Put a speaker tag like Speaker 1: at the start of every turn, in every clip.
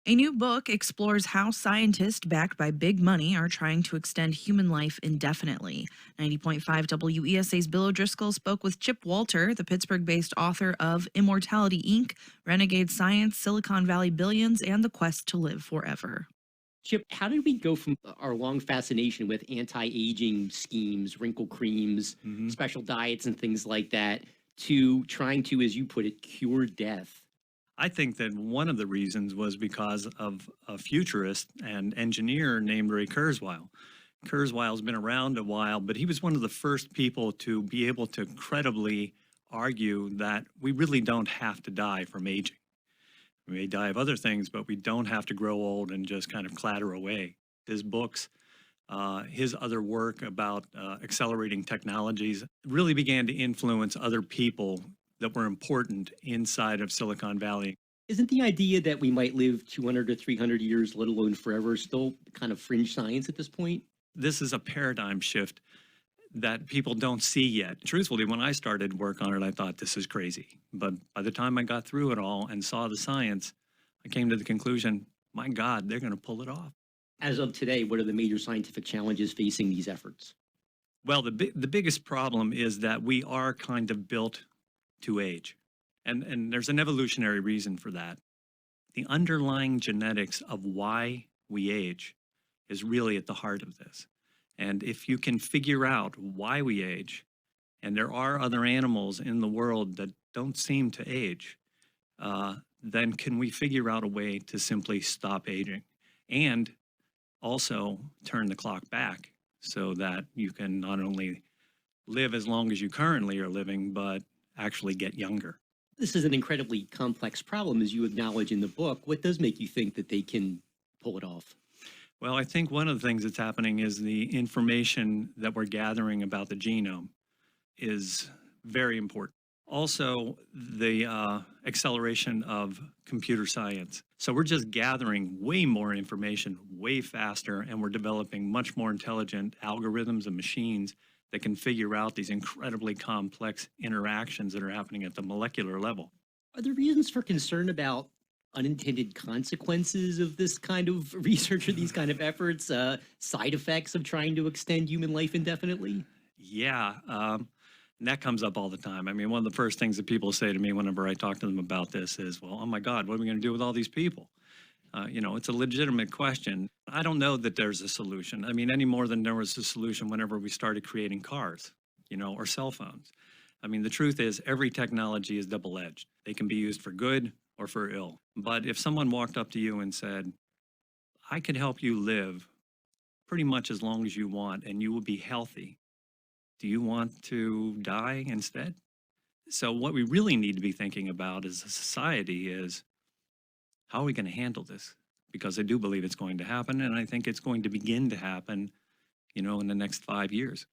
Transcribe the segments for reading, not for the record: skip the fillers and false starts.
Speaker 1: A new book explores how scientists backed by big money are trying to extend human life indefinitely. 90.5 WESA's Bill O'Driscoll spoke with Chip Walter, the Pittsburgh-based author of Immortality Inc., Renegade Science, Silicon Valley Billions, and The Quest to Live Forever.
Speaker 2: Chip, how did we go from our long fascination with anti-aging schemes, wrinkle creams, special diets, and things like that, to trying to, as you put it, cure death?
Speaker 3: I think that one of the reasons was because of a futurist and engineer named Ray Kurzweil. Kurzweil's been around a while, but he was one of the first people to be able to credibly argue that we really don't have to die from aging. We may die of other things, but we don't have to grow old and just kind of clatter away. His books, his other work about accelerating technologies really began to influence other people that were important inside of Silicon Valley.
Speaker 2: Isn't the idea that we might live 200 to 300 years, let alone forever, still kind of fringe science at this point?
Speaker 3: This is a paradigm shift that people don't see yet. Truthfully, when I started work on it, I thought this is crazy. But by the time I got through it all and saw the science, I came to the conclusion, my God, they're going to pull it off.
Speaker 2: As of today, what are the major scientific challenges facing these efforts?
Speaker 3: Well, the biggest problem is that we are kind of built to age. And there's an evolutionary reason for that. The underlying genetics of why we age is really at the heart of this. And if you can figure out why we age, and there are other animals in the world that don't seem to age, then can we figure out a way to simply stop aging and also turn the clock back so that you can not only live as long as you currently are living, but actually get younger.
Speaker 2: This is an incredibly complex problem, as you acknowledge in the book. What does make you think that they can pull it off?
Speaker 3: Well, I think one of the things that's happening is the information that we're gathering about the genome is very important. Also, the acceleration of computer science. So we're just gathering way more information way faster, and we're developing much more intelligent algorithms and machines that can figure out these incredibly complex interactions that are happening at the molecular level.
Speaker 2: Are there reasons for concern about unintended consequences of this kind of research or these kind of efforts, side effects of trying to extend human life indefinitely?
Speaker 3: Yeah, and that comes up all the time. I mean, one of the first things that people say to me whenever I talk to them about this is, well, oh my God, what are we going to do with all these people? It's a legitimate question. I don't know that there's a solution. I mean, any more than there was a solution whenever we started creating cars, or cell phones. I mean, the truth is every technology is double-edged. They can be used for good or for ill. But if someone walked up to you and said, I could help you live pretty much as long as you want and you will be healthy, do you want to die instead? So what we really need to be thinking about as a society is, how are we going to handle this? Because I do believe it's going to happen, and I think it's going to begin to happen, in the next 5 years.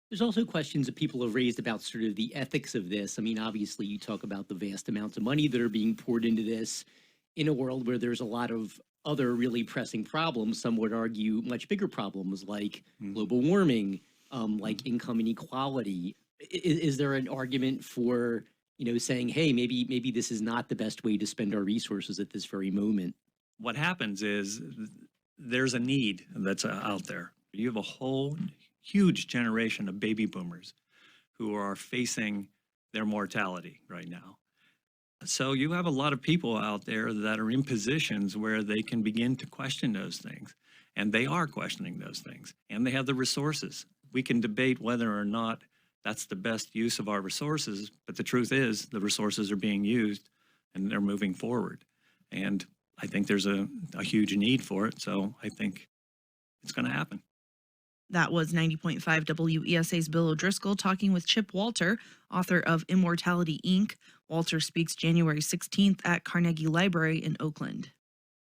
Speaker 2: There's also questions that people have raised about sort of the ethics of this. I mean, obviously, you talk about the vast amounts of money that are being poured into this in a world where there's a lot of other really pressing problems. Some would argue much bigger problems like global warming, like income inequality. Is there an argument for saying, hey, maybe this is not the best way to spend our resources at this very moment?
Speaker 3: What happens is there's a need that's out there. You have a whole huge generation of baby boomers who are facing their mortality right now. So you have a lot of people out there that are in positions where they can begin to question those things. And they are questioning those things. And they have the resources. We can debate whether or not that's the best use of our resources, but the truth is the resources are being used and they're moving forward. And I think there's a huge need for it, so I think it's going to happen.
Speaker 1: That was 90.5 WESA's Bill O'Driscoll talking with Chip Walter, author of Immortality Inc. Walter speaks January 16th at Carnegie Library in Oakland.